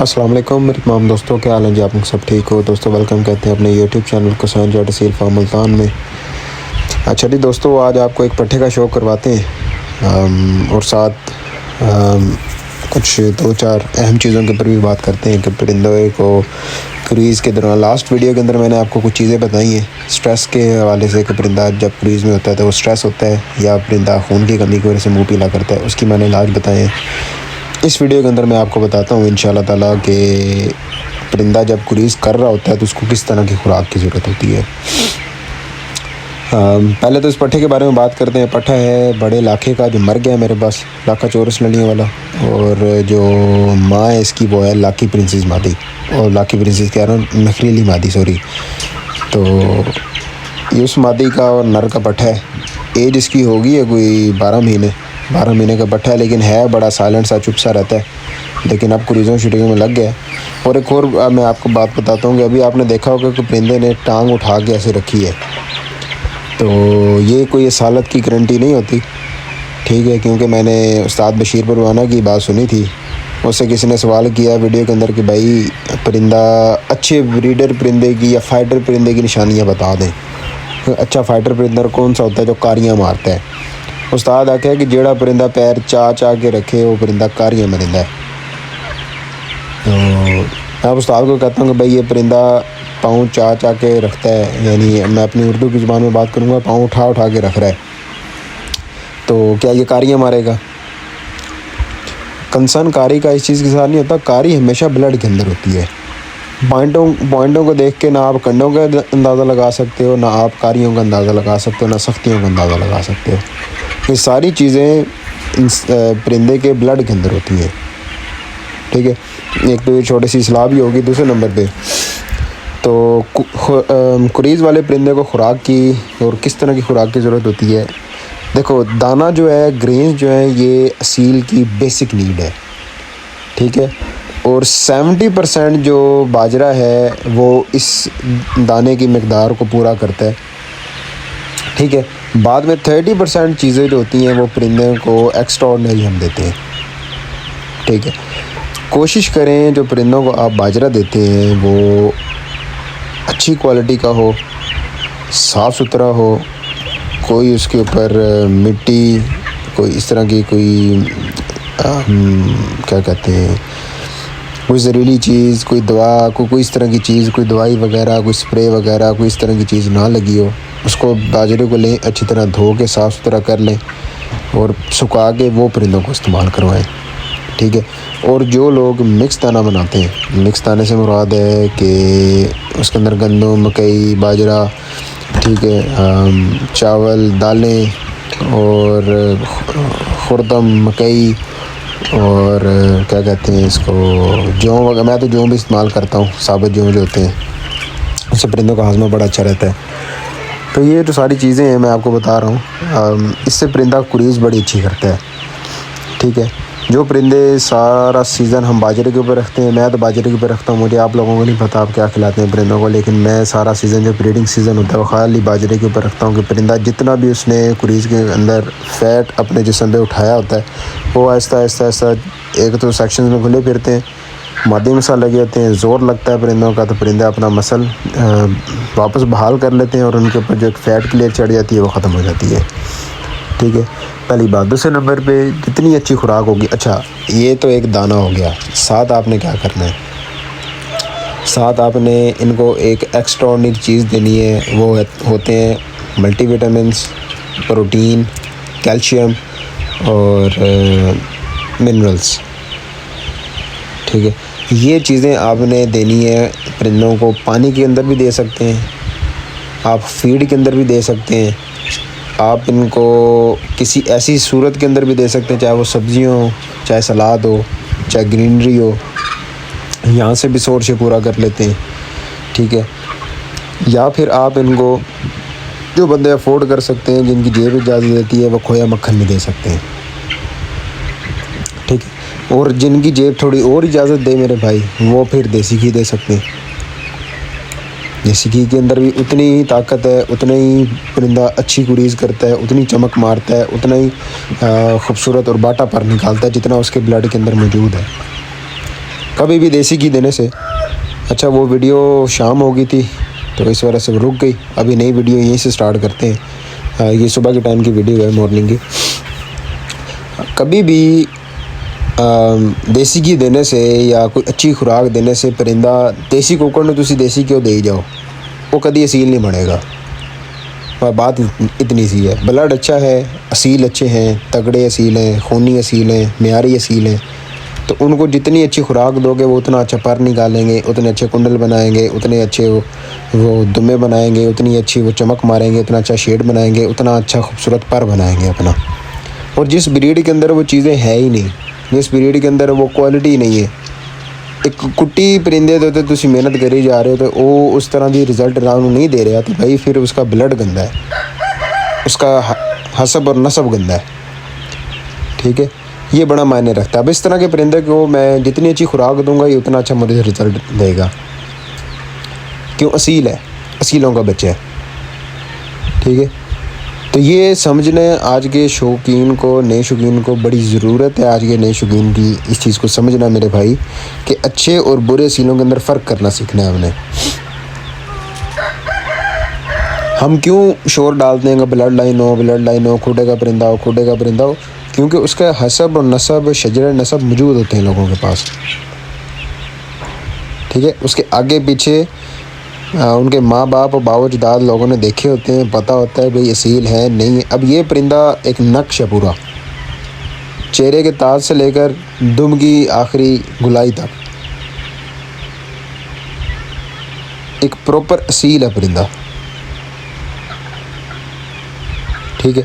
अस्सलाम वालेकुम मेरे तमाम दोस्तों, क्या हाल है जी? आप लोग सब ठीक हो? दोस्तों वेलकम कहते हैं अपने यूट्यूब चैनल कुसैन जाट सील फार्म मुल्तान में। अच्छा जी दोस्तों, आज आपको एक पट्ठे का शो करवाते हैं और साथ कुछ दो चार अहम चीज़ों के ऊपर भी बात करते हैं कि परिंदों को क्रूज़ के दौरान लास्ट वीडियो के अंदर मैंने आपको कुछ चीज़ें बताई हैं स्ट्रेस के हवाले से कि परिंदा जब क्रूज़ में होता है तो वो स्ट्रेस होता है या परिंदा खून की कमी की वजह से मुँह पीला करता है, उसकी मैंने इलाज बताए हैं। इस वीडियो के अंदर मैं आपको बताता हूँ इंशाल्लाह ताला कि परिंदा जब क्रूज़ कर रहा होता है तो उसको किस तरह की खुराक की ज़रूरत होती है। पहले तो इस पट्ठे के बारे में बात करते हैं। पट्ठा है बड़े लाखे का जो मर गया मेरे पास, लाखा चौरस लड़ियों वाला, और जो माँ है इसकी वो है लाकी प्रिंसेस मादी, और लाकी प्रिंसेस कह रहा हूँ नखरीली मादी, सॉरी। तो ये उस मादी का और नर का पट्ठा है। एज इसकी होगी है कोई 12 महीने का पट्ठा है, लेकिन है बड़ा साइलेंट सा, चुप सा रहता है, लेकिन अब क्रूज़ों शूटिंग में लग गया है। और एक और मैं आपको बात बताता हूँ कि अभी आपने देखा होगा कि परिंदे ने टांग उठा के ऐसे रखी है, तो ये कोई सालत की गारंटी नहीं होती, ठीक है। क्योंकि मैंने उस्ताद बशीर परवाना की बात सुनी थी, उससे किसी ने सवाल किया वीडियो के अंदर कि भाई परिंदा अच्छे ब्रीडर परिंदे की या फाइटर परिंदे की निशानियाँ बता दें। अच्छा फाइटर परिंदा कौन सा होता है जो कारियाँ मारता है? उस्ताद आख्या कि जेड़ा परिंदा पैर चा के रखे वो परिंदा कारियाँ मरिंदा है। तो मैं उस्ताद को कहता हूँ कि भाई ये परिंदा पाँव चा के रखता है, यानी मैं अपनी उर्दू की ज़ुबान में बात करूँगा, पाँव उठा के रख रहा है, तो क्या ये कारियाँ मारेगा? कंसर्न कारी का इस चीज़ के साथ नहीं होता। कारी हमेशा ब्लड के अंदर होती है। पॉइंटों को देख के ना आप कंडों का अंदाज़ा लगा सकते हो, ना आप कारियों का अंदाज़ा लगा सकते हो, ना सख्तियों का अंदाज़ा लगा सकते हो। ये सारी चीज़ें परिंदे के ब्लड के अंदर होती हैं, ठीक है। एक तो ये छोटी सी सलाह भी होगी। दूसरे नंबर पे तो क्रूज़ वाले परिंदे को खुराक की और किस तरह की खुराक की ज़रूरत होती है। देखो दाना जो है, ग्रेन्स जो है, ये असील की बेसिक नीड है, ठीक है। और 70% जो बाजरा है वो इस दाने की मकदार को पूरा करता है, ठीक है। बाद में 30% चीज़ें जो होती हैं वो परिंदे को एक्स्ट्राऑर्डिनरी हम देते हैं, ठीक है। कोशिश करें जो परिंदों को आप बाजरा देते हैं वो अच्छी क्वालिटी का हो, साफ़ सुथरा हो, कोई उसके ऊपर मिट्टी, कोई इस तरह की कोई क्या कहते हैं, कोई ज़हरीली चीज़, कोई दवा, कोई इस तरह की चीज़, कोई दवाई वगैरह, कोई स्प्रे वगैरह, कोई इस तरह की चीज़ ना लगी हो। उसको बाजरे को लें, अच्छी तरह धो के साफ़ सुथरा कर लें और सुखा के वो परिंदों को इस्तेमाल करवाएं, ठीक है। और जो लोग मिक्स दाना बनाते हैं, मिक्स दाने से मुराद है कि उसके अंदर गंदम, मकई, बाजरा, ठीक है, चावल, दालें और खुर्दम, मकई और क्या कहते हैं इसको, जौ वगैरह। मैं तो जौ भी इस्तेमाल करता हूँ, साबित जौ जो होते हैं, उससे परिंदों का हाजमा बड़ा अच्छा रहता है। तो ये जो सारी चीज़ें हैं मैं आपको बता रहा हूँ, इससे परिंदा क्रूज़ बड़ी अच्छी करता है, ठीक है। जो परिंदे सारा सीज़न हम बाजरे के ऊपर रखते हैं, मैं तो बाजरे के ऊपर रखता हूँ, मुझे आप लोगों को नहीं पता आप क्या खिलाते हैं परिंदों को, लेकिन मैं सारा सीज़न जब ब्रीडिंग सीज़न होता है वो खाली बाजरे के ऊपर रखता हूँ कि परिंदा जितना भी उसने क्रूज़ के अंदर फ़ैट अपने जिस्म पे उठाया होता है वो आहिस्ता आहिस्ता एक तो सेक्शन में घुले फिरते हैं, मादी मसल लगे होते हैं, ज़ोर लगता है परिंदों का, तो परिंदा अपना मसल वापस बहाल कर लेते हैं और उनके ऊपर जो एक फ़ैट की लेयर चढ़ जाती है वो ख़त्म हो जाती है, ठीक है। पहली बात। दूसरे नंबर पे जितनी अच्छी खुराक होगी, अच्छा ये तो एक दाना हो गया, साथ आपने क्या करना है, साथ आपने इनको एक एक्स्ट्राऑर्डिनरी चीज़ देनी है, वो होते हैं मल्टीविटामिन्स, प्रोटीन, कैल्शियम और मिनरल्स, ठीक है। ये चीज़ें आपने देनी है परिंदों को। पानी के अंदर भी दे सकते हैं आप, फीड के अंदर भी दे सकते हैं आप, इनको किसी ऐसी सूरत के अंदर भी दे सकते हैं, चाहे वो सब्जियां हो, चाहे सलाद हो, चाहे ग्रीनरी हो, यहाँ से भी सोर्स पूरा कर लेते हैं, ठीक है। या फिर आप इनको, जो बंदे अफोर्ड कर सकते हैं, जिनकी जेब इजाज़त देती है, वो खोया मक्खन भी दे सकते हैं, ठीक है। और जिनकी जेब थोड़ी और इजाज़त दे मेरे भाई, वो फिर देसी घी दे सकते हैं। देसी घी के अंदर भी उतनी ही ताकत है, उतना ही परिंदा अच्छी क्रूज़ करता है, उतनी चमक मारता है, उतना ही खूबसूरत और बाटा पर निकालता है जितना उसके ब्लड के अंदर मौजूद है, कभी भी देसी घी देने से। अच्छा वो वीडियो शाम हो गई थी तो इस वजह से रुक गई। अभी नई वीडियो यहीं से स्टार्ट करते हैं। ये सुबह के टाइम की वीडियो है, मॉर्निंग की। कभी भी देसी घी देने से या कोई अच्छी खुराक देने से परिंदा, देसी कुकर ने तुसी देसी घ्यो दे ही जाओ, वो कभी असील नहीं बनेगा। बात इतनी सी है। ब्लड अच्छा है, असील अच्छे हैं, तगड़े असील हैं, खूनी असील हैं, म्यारी असील हैं, तो उनको जितनी अच्छी खुराक दोगे वो उतना अच्छा पर निकालेंगे, उतने अच्छे कुंडल बनाएंगे, उतने अच्छे वो दुम्मे बनाएंगे, उतनी अच्छी वो चमक मारेंगे, उतना अच्छा शेड बनाएंगे, उतना अच्छा खूबसूरत पर बनाएंगे अपना। और जिस ब्रीड के अंदर वो चीज़ें है ही नहीं, जिस ब्रीड के अंदर वो क्वालिटी नहीं है, एक कुट्टी परिंदे दे तो तुम मेहनत करी जा रहे हो तो वो उस तरह की रिजल्ट नहीं दे रहा, तो भाई फिर उसका ब्लड गंदा है, उसका हसब और नसब गंदा है। ठीक है, ये बड़ा मायने रखता है। अब इस तरह के परिंदे को मैं जितनी अच्छी खुराक दूंगा ये उतना अच्छा मुझे रिजल्ट देगा। क्यों? असील है, असीलों का बच्चा है। ठीक है, तो ये समझने आज के शौकीन को, नए शौकीन को बड़ी ज़रूरत है। आज के नए शौकीन की इस चीज़ को समझना मेरे भाई, कि अच्छे और बुरे असीलों के अंदर फ़र्क करना सीखना है हमने। हम क्यों शोर डालते हैं ब्लड लाइन हो, ब्लड लाइन हो, खुडे का परिंदा हो, खुडे का परिंदा हो? क्योंकि उसका हसब और नसब, शजर नसब मौजूद होते हैं लोगों के पास। ठीक है, उसके आगे पीछे उनके माँ बाप और बावजदाद लोगों ने देखे होते हैं, पता होता है भाई असील है नहीं है। अब ये परिंदा एक नक्श है पूरा, चेहरे के ताज से लेकर दुम की आखिरी गुलाई तक एक प्रॉपर असील है परिंदा। ठीक है,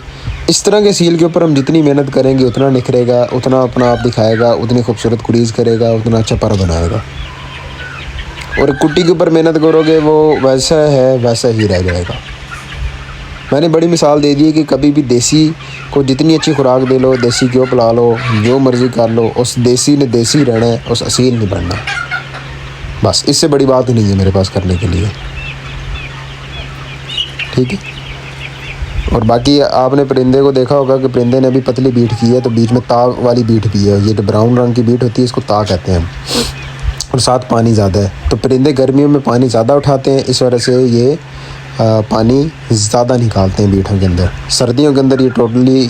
इस तरह के सील के ऊपर हम जितनी मेहनत करेंगे उतना निखरेगा, उतना अपना आप दिखाएगा, उतनी खूबसूरत कुरीज़ करेगा, उतना अच्छा पर बनाएगा। और कुट्टी के ऊपर मेहनत करोगे वो वैसा है वैसा ही रह जाएगा। मैंने बड़ी मिसाल दे दी है कि कभी भी देसी को जितनी अच्छी खुराक दे लो, देसी घ्यो पिला लो, जो मर्ज़ी कर लो, उस देसी ने देसी रहना है, उस असील नहीं बनना। बस इससे बड़ी बात नहीं है मेरे पास करने के लिए। ठीक है, और बाकी आपने परिंदे को देखा होगा कि परिंदे ने अभी पतली बीट की है तो बीच में ता वाली बीट भी है। ये जो ब्राउन रंग की बीट होती है इसको ता कहते हैं। और साथ पानी ज़्यादा है, तो परिंदे गर्मियों में पानी ज़्यादा उठाते हैं, इस वजह से ये पानी ज़्यादा निकालते हैं बीठों के अंदर। सर्दियों के अंदर ये टोटली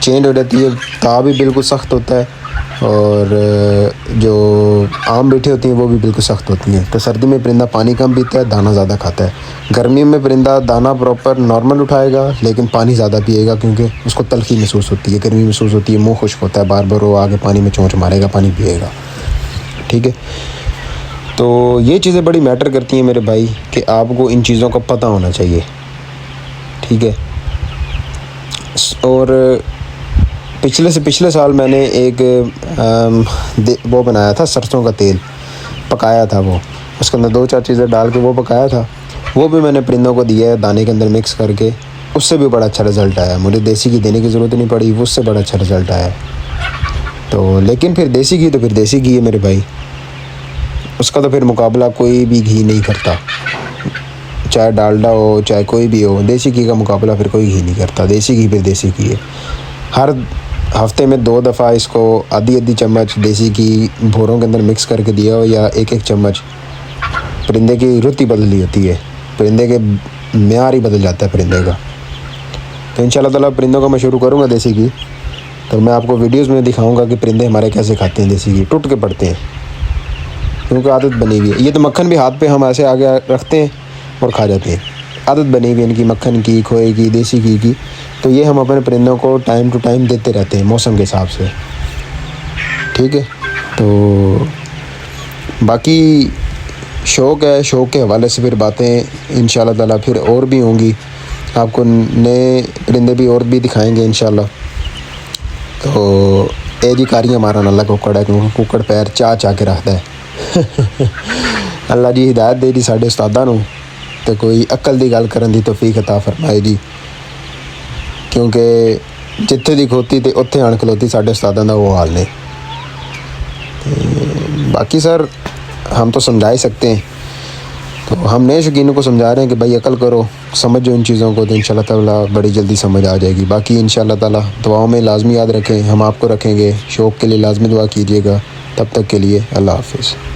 चेंज हो जाती है, ता भी बिल्कुल सख्त होता है और जो आम बीठे होती हैं वो भी बिल्कुल सख्त होती हैं। तो सर्दी में परिंदा पानी कम पीता है, दाना ज़्यादा खाता है। गर्मियों में परिंदा दाना प्रॉपर नॉर्मल उठाएगा लेकिन पानी ज़्यादा पिएगा, क्योंकि उसको तलखी महसूस होती है, गर्मी महसूस होती है, मुँह खुश्क होता है, बार बार वो आगे पानी में चोंच मारेगा, पानी पिएगा। ठीक है, तो ये चीज़ें बड़ी मैटर करती हैं मेरे भाई, कि आपको इन चीज़ों का पता होना चाहिए। ठीक है, और पिछले साल मैंने एक वो बनाया था, सरसों का तेल पकाया था, वो उसके अंदर 2-4 चीज़ें डाल के वो पकाया था। वो भी मैंने परिंदों को दिया है दाने के अंदर मिक्स करके, उससे भी बड़ा अच्छा रिज़ल्ट आया। मुझे देसी घी देने की ज़रूरत नहीं पड़ी, उससे बड़ा अच्छा रिज़ल्ट आया। तो लेकिन फिर देसी घी तो फिर देसी घी है मेरे भाई, उसका तो फिर मुकाबला कोई भी घी नहीं करता, चाहे डालडा हो चाहे कोई भी हो। देसी घी का मुकाबला फिर कोई घी नहीं करता। देसी घी फिर देसी घी है। हर हफ्ते में 2 दफ़ा इसको आधी चम्मच देसी घी भोरों के अंदर मिक्स करके दिया हो, या 1-1 चम्मच। परिंदे की रुत ही बदली होती है, परिंदे के म्यार ही बदल जाता है परिंदे का। तो इंशाल्लाह ताला परिंदों का मैं शुरू करूँगा देसी घी, तो मैं आपको वीडियोज़ में दिखाऊँगा कि परिंदे हमारे कैसे खाते हैं देसी घी। टूट के पड़ते हैं क्योंकि आदत बनी हुई है। ये तो मक्खन भी हाथ पे हम ऐसे आगे रखते हैं और खा जाते हैं, आदत बनी हुई है इनकी, मक्खन की, खोए की, देसी घी की। तो ये हम अपने परिंदों को टाइम टू टाइम देते रहते हैं मौसम के हिसाब से। ठीक है, तो बाकी शौक़ है, शौक़ के हवाले से फिर बातें इंशाल्लाह ताला फिर और भी होंगी, आपको नए परिंदे भी और भी दिखाएंगे इंशाल्लाह। तो ये जी कारियाँ मारा अल्लाह कुकड़ है, क्योंकि कुकड़ पैर चाह के रखता है। अल्लाह जी हिदायत दे दी साढ़े उस्तादां नूं, तो कोई अक्ल की गल करन दी तौफीक अता फरमाए जी, क्योंकि जिथे दी खोती तो उत्थे आण खलोती साढ़े उस्तादां दा वो हाल ने। बाकी सर हम तो समझा ही सकते हैं, तो हम नए शौकीनों को समझा रहे हैं कि भाई अकल करो, समझो इन चीज़ों को, तो इंशाल्लाह ताला बड़ी जल्दी समझ आ जाएगी। बाकी इंशाल्लाह ताला दुआओं में लाजमी याद रखें, हम आपको रखेंगे, शौक़ के लिए लाजमी दुआ कीजिएगा। तब तक के लिए अल्लाह हाफिज़।